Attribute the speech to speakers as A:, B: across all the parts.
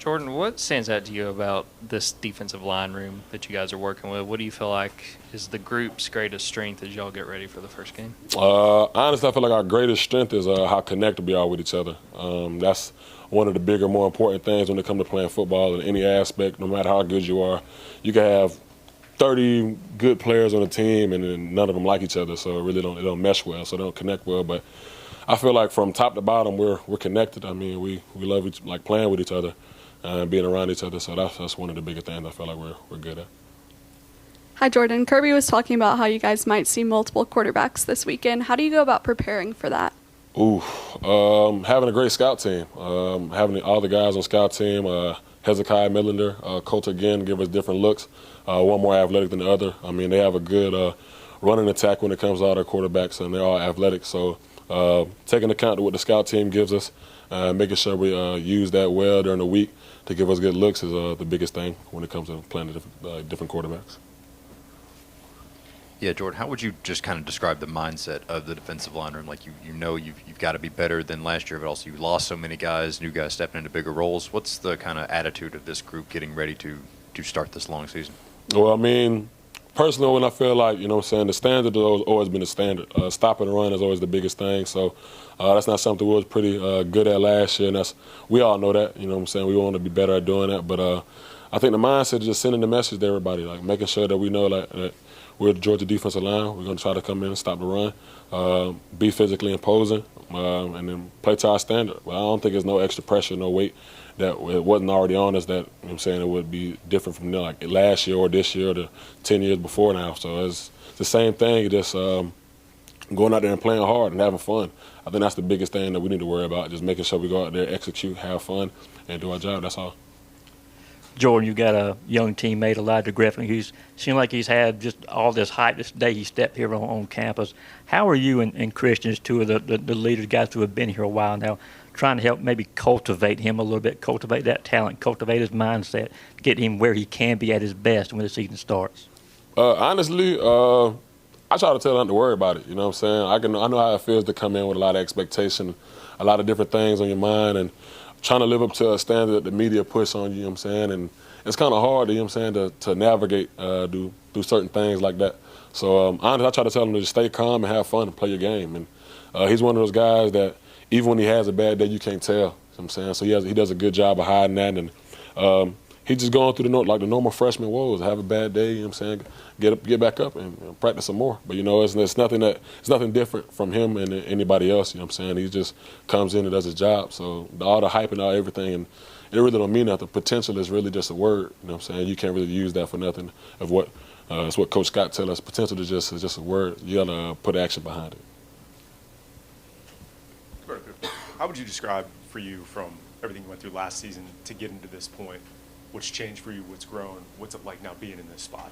A: Jordan, what stands out to you about this defensive line room that you guys are working with? What do you feel like is the group's greatest strength as y'all get ready for the first game?
B: Honestly, I feel like our greatest strength is how connected we are with each other. That's one of the bigger, more important things when it comes to playing football in any aspect. No matter how good you are, you can have 30 good players on the team, and then none of them like each other, so it don't mesh well, so they don't connect well. But I feel like from top to bottom, we're connected. I mean, we love playing with each other and being around each other. So that's one of the biggest things I feel like we're good at.
C: Hi, Jordan. Kirby was talking about how you guys might see multiple quarterbacks this weekend. How do you go about preparing for that?
B: Having a great scout team. Having all the guys on scout team. Hezekiah Millender, Coulter again, give us different looks. One more athletic than the other. I mean, they have a good running attack when it comes to all their quarterbacks, and they're all athletic. So taking account of what the scout team gives us, making sure we use that well during the week to give us good looks is the biggest thing when it comes to playing different quarterbacks.
D: Yeah, Jordan, how would you just kind of describe the mindset of the defensive line room? Like, you know you've got to be better than last year, but also you lost so many guys, new guys stepping into bigger roles. What's the kind of attitude of this group getting ready to start this long season?
B: Well, I mean, personally, when I feel like, the standard has always been the standard. Stopping the run is always the biggest thing. So that's not something we was pretty good at last year, and we all know that. We want to be better at doing that. But I think the mindset is just sending the message to everybody, like making sure that we know that we're the Georgia defensive line. We're going to try to come in and stop the run, be physically imposing, and then play to our standard. Well, I don't think there's no extra pressure, no weight that it wasn't already on us that it would be different from like last year or this year or the 10 years before now. So it's the same thing, just going out there and playing hard and having fun. I think that's the biggest thing that we need to worry about, just making sure we go out there, execute, have fun, and do our job. That's all.
E: Jordan, you've got a young teammate, Elijah Griffin, who's seemed like he's had just all this hype this day he stepped here on campus. How are you and Christian, two of the leaders, guys who have been here a while now, trying to help maybe cultivate him a little bit, cultivate that talent, cultivate his mindset, get him where he can be at his best when the season starts?
B: Honestly, I try to tell them not to worry about it. You know what I'm saying? I know how it feels to come in with a lot of expectation, a lot of different things on your mind, and trying to live up to a standard that the media push on you, know what I'm saying? And it's kind of hard, to navigate through certain things like that. So honestly, I try to tell him to just stay calm and have fun and play your game. And he's one of those guys that even when he has a bad day, you can't tell. You know what I'm saying? So he does a good job of hiding that. And he's just going through the normal freshman woes. Have a bad day, you know what I'm saying? Get back up and practice some more. But it's nothing different from him and anybody else. You know what I'm saying? He just comes in and does his job. So all the hype and all everything, and it really don't mean nothing. Potential is really just a word. You know what I'm saying? You can't really use that for nothing. It's what Coach Scott tells us. Potential is just a word. You gotta put action behind it.
F: How would you describe for you from everything you went through last season to get into this point? What's changed for you? What's grown? What's it like now being in this spot?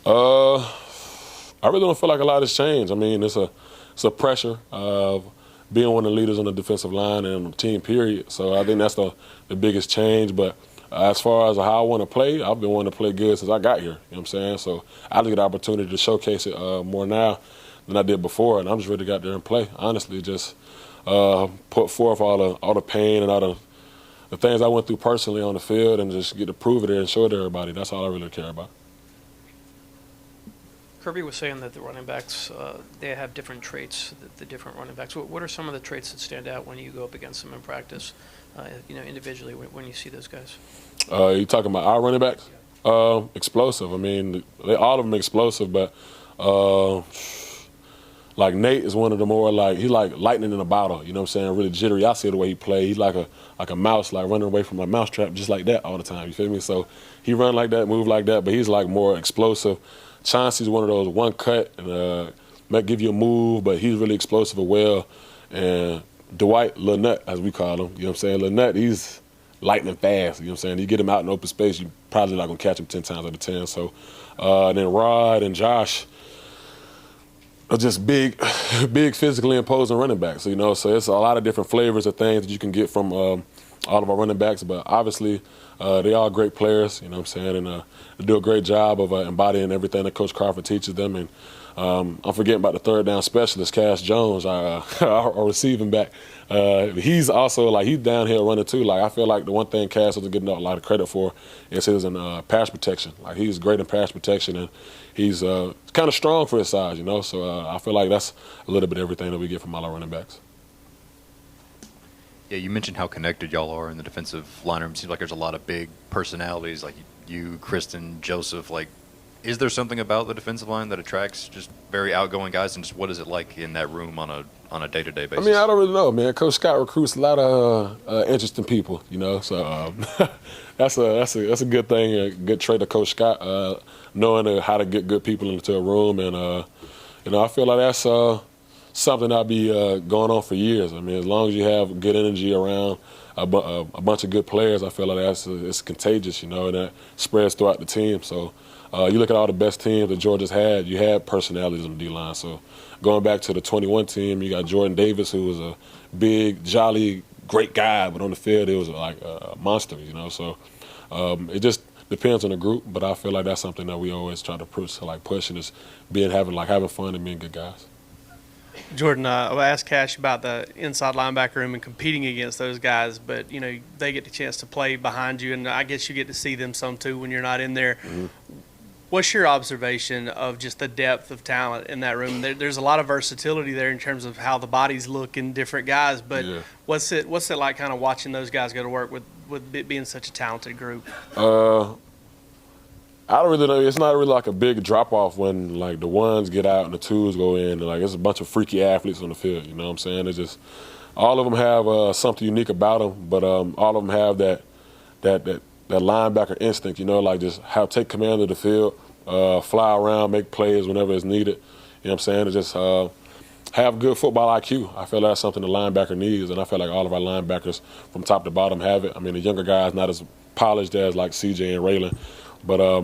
B: I really don't feel like a lot has changed. I mean, it's a pressure of being one of the leaders on the defensive line and on the team, period. So I think that's the biggest change. But as far as how I want to play, I've been wanting to play good since I got here. You know what I'm saying? So I get the opportunity to showcase it more now than I did before, and I'm just ready to get out there and play. Honestly, just put forth all the pain and all the things I went through personally on the field and just get to prove it and show it to everybody. That's all I really care about.
G: Kirby was saying that the running backs, they have different traits, the different running backs. What are some of the traits that stand out when you go up against them in practice, individually when you see those guys?
B: You talking about our running backs? Explosive. I mean, all of them explosive, but like Nate is one of the more he's like lightning in a bottle, you know what I'm saying? Really jittery. I see the way he plays. He's like a mouse, like running away from a mousetrap, just like that all the time. You feel me? So he run like that, move like that, but he's like more explosive. Chauncey's one of those one cut and might give you a move, but he's really explosive as well. And Dwight, Lil Nut, as we call him, you know what I'm saying? Lil Nut, he's lightning fast, you know what I'm saying? You get him out in open space, you probably not gonna catch him 10 times out of 10. So and then Rod and Josh are just big physically imposing running backs. So it's a lot of different flavors of things that you can get from all of our running backs. But obviously, they are great players, you know what I'm saying, and they do a great job of embodying everything that Coach Crawford teaches them. And I'm forgetting about the third down specialist, Cash Jones, our receiving back. He's also like he's downhill running too. Like I feel like the one thing Cash doesn't get a lot of credit for is his pass protection. Like he's great in pass protection, and he's kind of strong for his size, you know. So I feel like that's a little bit of everything that we get from all our running backs.
D: Yeah, you mentioned how connected y'all are in the defensive line room. It seems like there's a lot of big personalities, like you, Kristen, Joseph. Like, is there something about the defensive line that attracts just very outgoing guys? And just what is it like in that room on a day-to-day basis?
B: I mean, I don't really know, man. Coach Scott recruits a lot of interesting people, you know. So that's a good thing, a good trait of Coach Scott, knowing how to get good people into a room, and you know, I feel like that's something that'll be going on for years. I mean, as long as you have good energy around a bunch of good players, I feel like it's contagious, you know, and that spreads throughout the team. So you look at all the best teams that Georgia's had, you had personalities on the D-line. So going back to the 21 team, you got Jordan Davis, who was a big, jolly, great guy, but on the field he was like a monster, you know. So it just depends on the group, but I feel like that's something that we always try to push, and is having fun and being good guys.
H: Jordan, I asked Cash about the inside linebacker room and competing against those guys, but, you know, they get the chance to play behind you, and I guess you get to see them some too when you're not in there. Mm-hmm. What's your observation of just the depth of talent in that room? There's a lot of versatility there in terms of how the bodies look in different guys, but yeah. What's it like kind of watching those guys go to work with it being such a talented group?
B: I don't really know. It's not really like a big drop-off when, like, the ones get out and the twos go in. And, like, it's a bunch of freaky athletes on the field, you know what I'm saying? It's just all of them have something unique about them, but all of them have that linebacker instinct, you know, like just take command of the field, fly around, make plays whenever it's needed. You know what I'm saying? It's just have good football IQ. I feel like that's something the linebacker needs, and I feel like all of our linebackers from top to bottom have it. I mean, the younger guys not as polished as, like, CJ and Raylan. But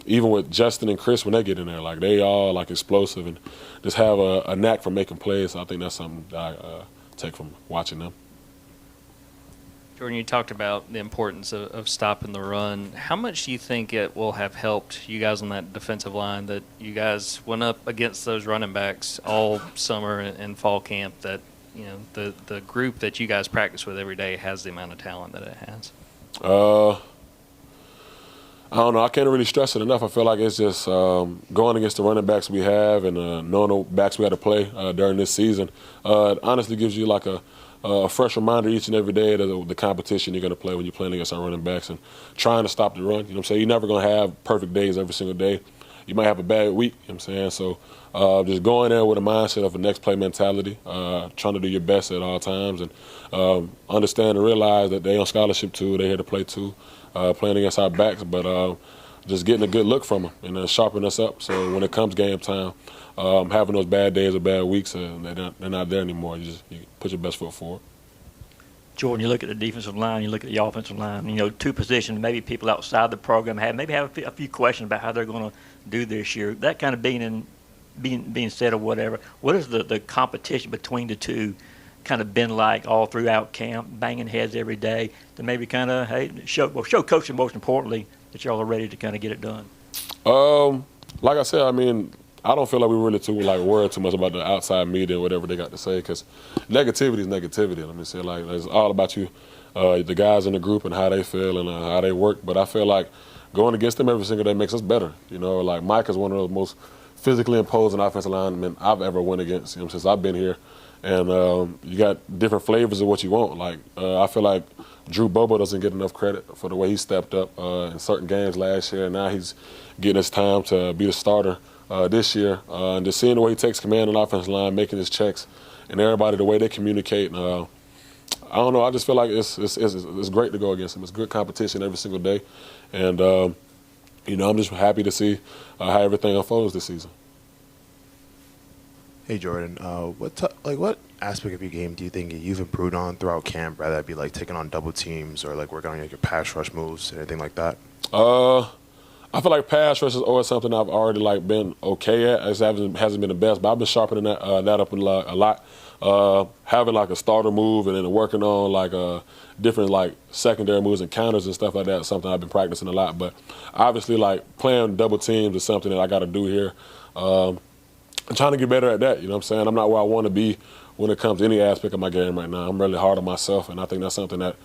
B: even with Justin and Chris, when they get in there, like they all like explosive and just have a knack for making plays. So I think that's something that I take from watching them.
A: Jordan, you talked about the importance of stopping the run. How much do you think it will have helped you guys on that defensive line that you guys went up against those running backs all summer and fall camp, that, you know, the group that you guys practice with every day has the amount of talent that it has?
B: I don't know. I can't really stress it enough. I feel like it's just going against the running backs we have and knowing the backs we had to play during this season. It honestly gives you like a fresh reminder each and every day of the competition you're going to play when you're playing against our running backs and trying to stop the run. You know what I'm saying? You're never going to have perfect days every single day. You might have a bad week, you know what I'm saying? So just going there with a mindset of a next play mentality, trying to do your best at all times, and understand and realize that they're on scholarship too, they're here to play too. Playing against our backs, but just getting a good look from them and sharpening us up. So when it comes game time, having those bad days or bad weeks, they're not there anymore. You put your best foot forward.
E: Jordan, you look at the defensive line, you look at the offensive line, you know, two positions maybe people outside the program have a few questions about how they're going to do this year. That kind of being said or whatever, what is the competition between the two kind of been like all throughout camp, banging heads every day, to maybe kind of show coaching, most importantly, that y'all are ready to kind of get it done?
B: Like I said, I mean, I don't feel like we really worried too much about the outside media and whatever they got to say, because negativity is negativity. Let me say, like, it's all about you, the guys in the group and how they feel and how they work. But I feel like going against them every single day makes us better. You know, like Mike is one of those most physically imposing offensive linemen I've ever went against, you know, since I've been here. And you got different flavors of what you want. Like I feel like Drew Bobo doesn't get enough credit for the way he stepped up in certain games last year. And now he's getting his time to be the starter this year. And just seeing the way he takes command on the offensive line, making his checks, and everybody the way they communicate. I don't know. I just feel like it's great to go against him. It's good competition every single day. And, you know, I'm just happy to see how everything unfolds this season.
I: Hey Jordan, what aspect of your game do you think you've improved on throughout camp? Rather that be like taking on double teams or like working on your pass rush moves, anything like that?
B: I feel like pass rush is always something I've already been okay at. It hasn't been the best, but I've been sharpening that up a lot. Having a starter move and then working on different secondary moves and counters and stuff like that is something I've been practicing a lot. But obviously playing double teams is something that I got to do here. I'm trying to get better at that. You know what I'm saying? I'm not where I want to be when it comes to any aspect of my game right now. I'm really hard on myself, and I think that's something that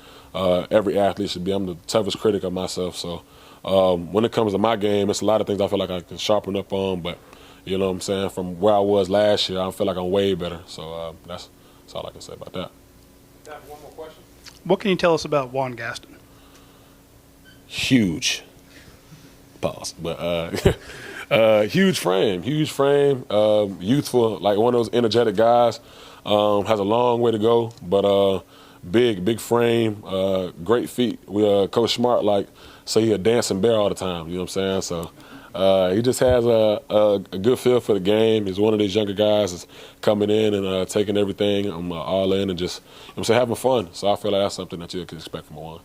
B: every athlete should be. I'm the toughest critic of myself. So when it comes to my game, it's a lot of things I feel like I can sharpen up on. But you know what I'm saying? From where I was last year, I feel like I'm way better. So that's all I can say about that.
F: One more question.
J: What can you tell us about Juan Gaston?
B: Huge. Pause. But huge frame, youthful, like one of those energetic guys. Has a long way to go, but big frame, great feet. Coach Smart say he a dancing bear all the time. You know what I'm saying? So he just has a good feel for the game. He's one of these younger guys that's coming in and taking everything all in and just, you know what I'm saying, having fun. So I feel like that's something that you can expect from Juan.